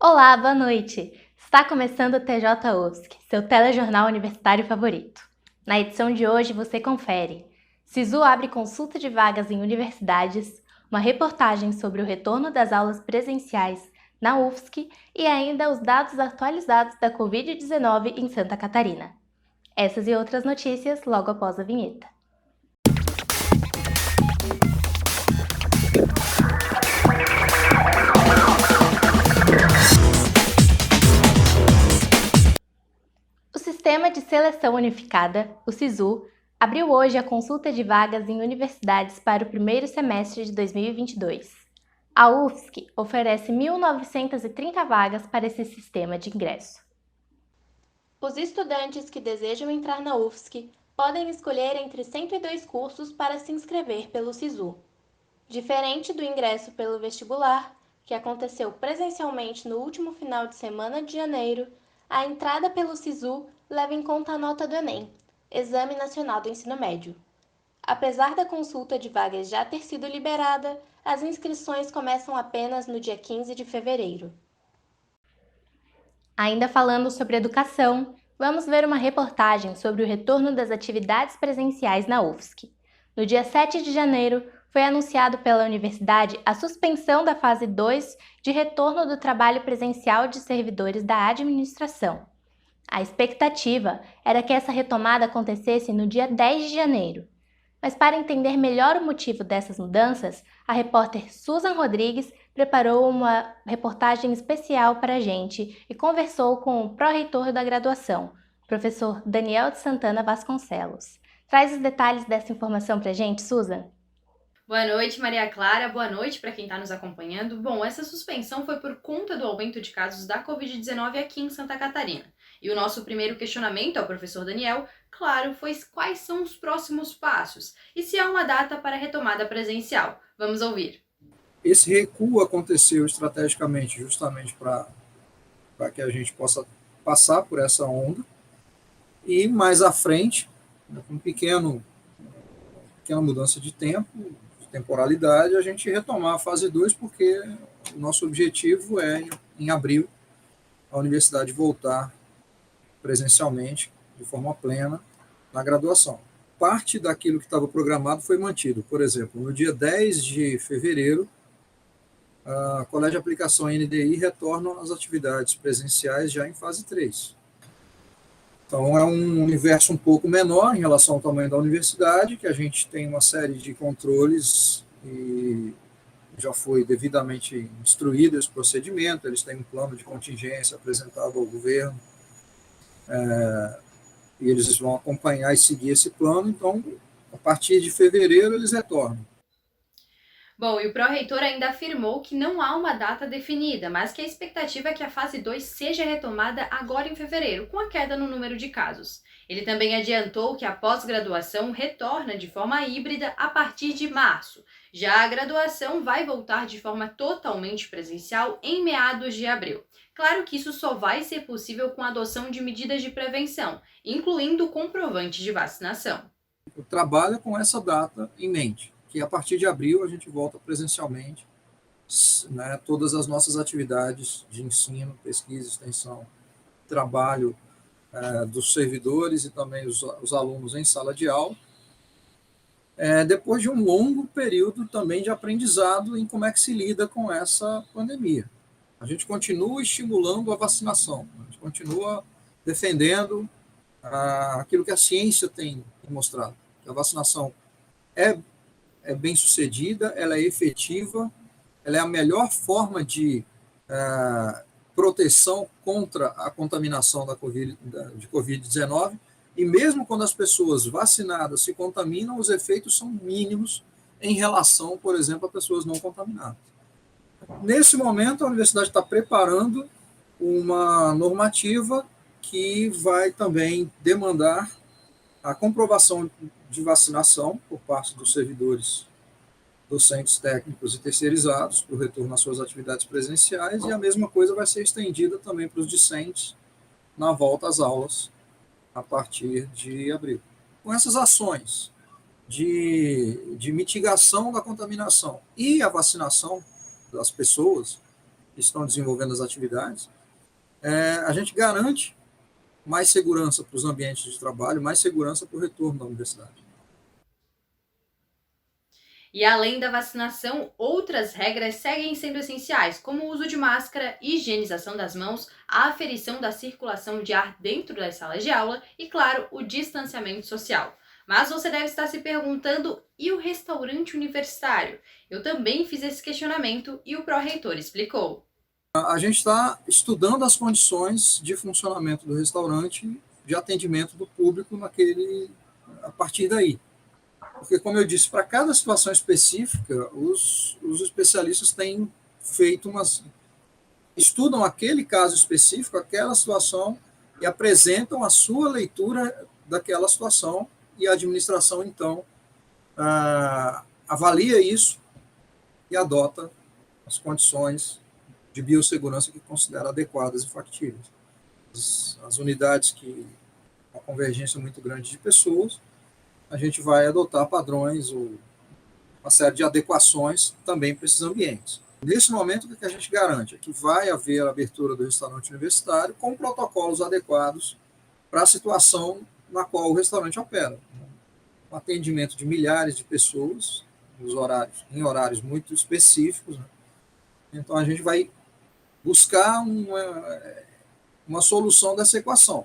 Olá, boa noite! Está começando o TJ UFSC, seu telejornal universitário favorito. Na edição de hoje você confere: Sisu abre consulta de vagas em universidades, uma reportagem sobre o retorno das aulas presenciais na UFSC e ainda os dados atualizados da Covid-19 em Santa Catarina. Essas e outras notícias logo após a vinheta. O Sistema de Seleção Unificada, o SISU, abriu hoje a consulta de vagas em universidades para o primeiro semestre de 2022. A UFSC oferece 1.930 vagas para esse sistema de ingresso. Os estudantes que desejam entrar na UFSC podem escolher entre 102 cursos para se inscrever pelo SISU. Diferente do ingresso pelo vestibular, que aconteceu presencialmente no último final de semana de janeiro, a entrada pelo SISU leva em conta a nota do Enem, Exame Nacional do Ensino Médio. Apesar da consulta de vagas já ter sido liberada, as inscrições começam apenas no dia 15 de fevereiro. Ainda falando sobre educação, vamos ver uma reportagem sobre o retorno das atividades presenciais na UFSC. No dia 7 de janeiro, foi anunciado pela universidade a suspensão da fase 2 de retorno do trabalho presencial de servidores da administração. A expectativa era que essa retomada acontecesse no dia 10 de janeiro. Mas para entender melhor o motivo dessas mudanças, a repórter Susan Rodrigues preparou uma reportagem especial para a gente e conversou com o pró-reitor da graduação, o professor Daniel de Santana Vasconcelos. Traz os detalhes dessa informação para a gente, Susan. Boa noite, Maria Clara. Boa noite para quem está nos acompanhando. Bom, essa suspensão foi por conta do aumento de casos da Covid-19 aqui em Santa Catarina. E o nosso primeiro questionamento ao professor Daniel, claro, foi quais são os próximos passos e se há uma data para a retomada presencial. Vamos ouvir. Esse recuo aconteceu estrategicamente justamente para que a gente possa passar por essa onda e mais à frente, com uma pequena mudança de tempo, de temporalidade, a gente retomar a fase 2, porque o nosso objetivo é, em abril, a universidade voltar presencialmente, de forma plena, na graduação. Parte daquilo que estava programado foi mantido. Por exemplo, no dia 10 de fevereiro, a Colégio de Aplicação NDI retorna às atividades presenciais já em fase 3. Então, é um universo um pouco menor em relação ao tamanho da universidade, que a gente tem uma série de controles e já foi devidamente instruído esse procedimento, eles têm um plano de contingência apresentado ao governo, e eles vão acompanhar e seguir esse plano, então, a partir de fevereiro, eles retornam. Bom, e o pró-reitor ainda afirmou que não há uma data definida, mas que a expectativa é que a fase 2 seja retomada agora em fevereiro, com a queda no número de casos. Ele também adiantou que a pós-graduação retorna de forma híbrida a partir de março. Já a graduação vai voltar de forma totalmente presencial em meados de abril. Claro que isso só vai ser possível com a adoção de medidas de prevenção, incluindo o comprovante de vacinação. Eu trabalho com essa data em mente, que a partir de abril a gente volta presencialmente, né, todas as nossas atividades de ensino, pesquisa, extensão, trabalho dos servidores e também os alunos em sala de aula, depois de um longo período também de aprendizado em como é que se lida com essa pandemia. A gente continua estimulando a vacinação, a gente continua defendendo aquilo que a ciência tem mostrado, que a vacinação é bem sucedida, ela é efetiva, ela é a melhor forma de proteção contra a contaminação de Covid-19, e mesmo quando as pessoas vacinadas se contaminam, os efeitos são mínimos em relação, por exemplo, a pessoas não contaminadas. Nesse momento, a universidade está preparando uma normativa que vai também demandar a comprovação de vacinação por parte dos servidores docentes, técnicos e terceirizados para o retorno às suas atividades presenciais, e a mesma coisa vai ser estendida também para os discentes na volta às aulas a partir de abril. Com essas ações de mitigação da contaminação e a vacinação das pessoas, estão desenvolvendo as atividades, a gente garante mais segurança para os ambientes de trabalho, mais segurança para o retorno da universidade. E além da vacinação, outras regras seguem sendo essenciais, como o uso de máscara, higienização das mãos, a aferição da circulação de ar dentro das salas de aula e, claro, o distanciamento social. Mas você deve estar se perguntando, e o restaurante universitário? Eu também fiz esse questionamento e o pró-reitor explicou. A gente está estudando as condições de funcionamento do restaurante, de atendimento do público a partir daí. Porque, como eu disse, para cada situação específica, os especialistas têm feito estudam aquele caso específico, aquela situação, e apresentam a sua leitura daquela situação, e a administração, então, avalia isso e adota as condições de biossegurança que considera adequadas e factíveis. As unidades que uma convergência muito grande de pessoas, a gente vai adotar padrões ou uma série de adequações também para esses ambientes. Nesse momento, o que a gente garante é que vai haver a abertura do restaurante universitário com protocolos adequados para a situação na qual o restaurante opera. Um atendimento de milhares de pessoas em horários muito específicos, né? Então, a gente vai buscar uma solução dessa equação.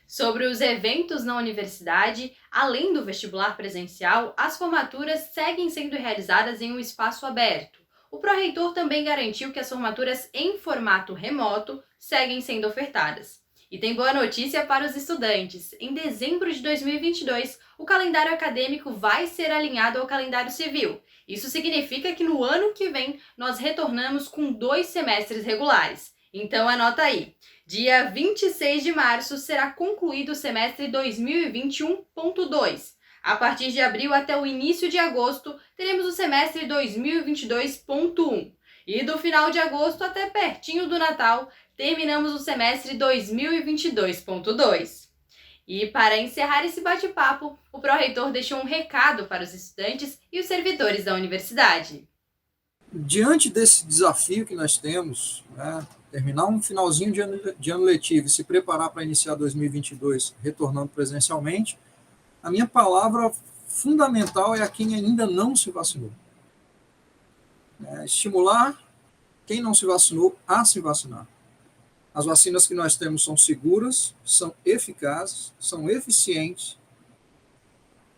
Sobre os eventos na universidade, além do vestibular presencial, as formaturas seguem sendo realizadas em um espaço aberto. O pró-reitor também garantiu que as formaturas em formato remoto seguem sendo ofertadas. E tem boa notícia para os estudantes. Em dezembro de 2022, o calendário acadêmico vai ser alinhado ao calendário civil. Isso significa que no ano que vem nós retornamos com 2 semestres regulares. Então anota aí. Dia 26 de março será concluído o semestre 2021.2. A partir de abril até o início de agosto, teremos o semestre 2022.1. E do final de agosto até pertinho do Natal, terminamos o semestre 2022.2. E para encerrar esse bate-papo, o pró-reitor deixou um recado para os estudantes e os servidores da universidade. Diante desse desafio que nós temos, né, terminar um finalzinho de ano letivo e se preparar para iniciar 2022 retornando presencialmente, a minha palavra fundamental é a quem ainda não se vacinou. Estimular quem não se vacinou a se vacinar. As vacinas que nós temos são seguras, são eficazes, são eficientes,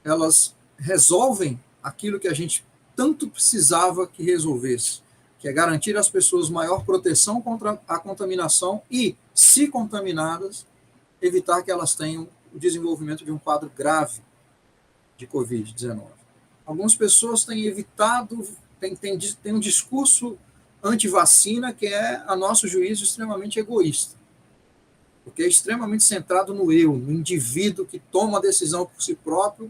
elas resolvem aquilo que a gente tanto precisava que resolvesse, que é garantir às pessoas maior proteção contra a contaminação e, se contaminadas, evitar que elas tenham o desenvolvimento de um quadro grave de Covid-19. Algumas pessoas têm evitado, têm um discurso anti-vacina que é, a nosso juízo, extremamente egoísta, porque é extremamente centrado no eu, no indivíduo que toma a decisão por si próprio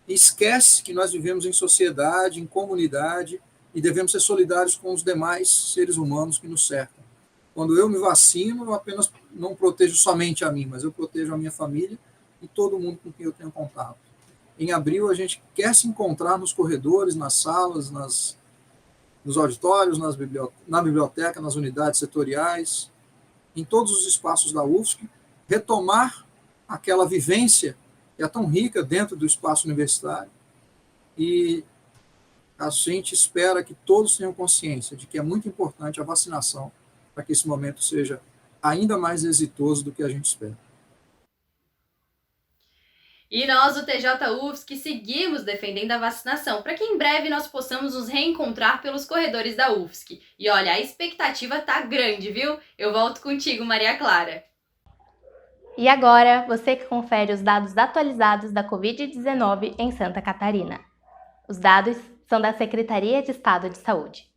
e esquece que nós vivemos em sociedade, em comunidade, e devemos ser solidários com os demais seres humanos que nos cercam. Quando eu me vacino, eu apenas não protejo somente a mim, mas eu protejo a minha família e todo mundo com quem eu tenho contato. Em abril, a gente quer se encontrar nos corredores, nas salas, nos auditórios, na biblioteca, nas unidades setoriais, em todos os espaços da UFSC, retomar aquela vivência que é tão rica dentro do espaço universitário, e a gente espera que todos tenham consciência de que é muito importante a vacinação para que esse momento seja ainda mais exitoso do que a gente espera. E nós, do TJ UFSC, seguimos defendendo a vacinação, para que em breve nós possamos nos reencontrar pelos corredores da UFSC. E olha, a expectativa tá grande, viu? Eu volto contigo, Maria Clara. E agora, você que confere os dados atualizados da Covid-19 em Santa Catarina. Os dados são da Secretaria de Estado de Saúde.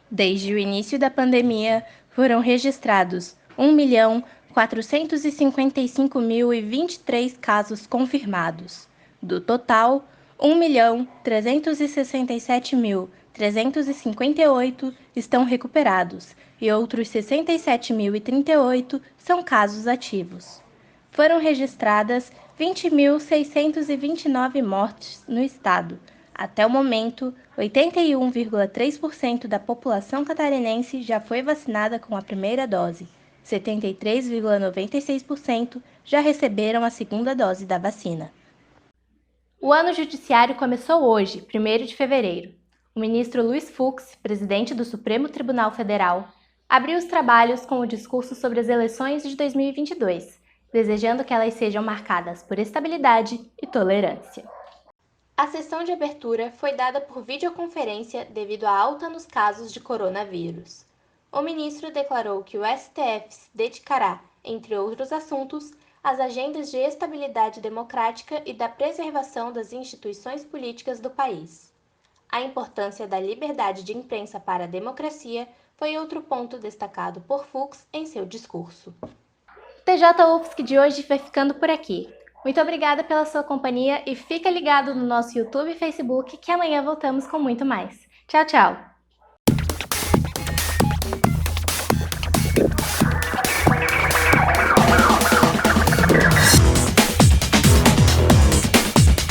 Desde o início da pandemia, foram registrados 1.455.023 casos confirmados. Do total, 1.367.358 estão recuperados e outros 67.038 são casos ativos. Foram registradas 20.629 mortes no estado, Até o momento, 81,3% da população catarinense já foi vacinada com a primeira dose. 73,96% já receberam a segunda dose da vacina. O ano judiciário começou hoje, 1º de fevereiro. O ministro Luiz Fux, presidente do Supremo Tribunal Federal, abriu os trabalhos com o discurso sobre as eleições de 2022, desejando que elas sejam marcadas por estabilidade e tolerância. A sessão de abertura foi dada por videoconferência devido à alta nos casos de coronavírus. O ministro declarou que o STF se dedicará, entre outros assuntos, às agendas de estabilidade democrática e da preservação das instituições políticas do país. A importância da liberdade de imprensa para a democracia foi outro ponto destacado por Fux em seu discurso. O TJ UFSC de hoje vai ficando por aqui. Muito obrigada pela sua companhia e fica ligado no nosso YouTube e Facebook que amanhã voltamos com muito mais. Tchau, tchau!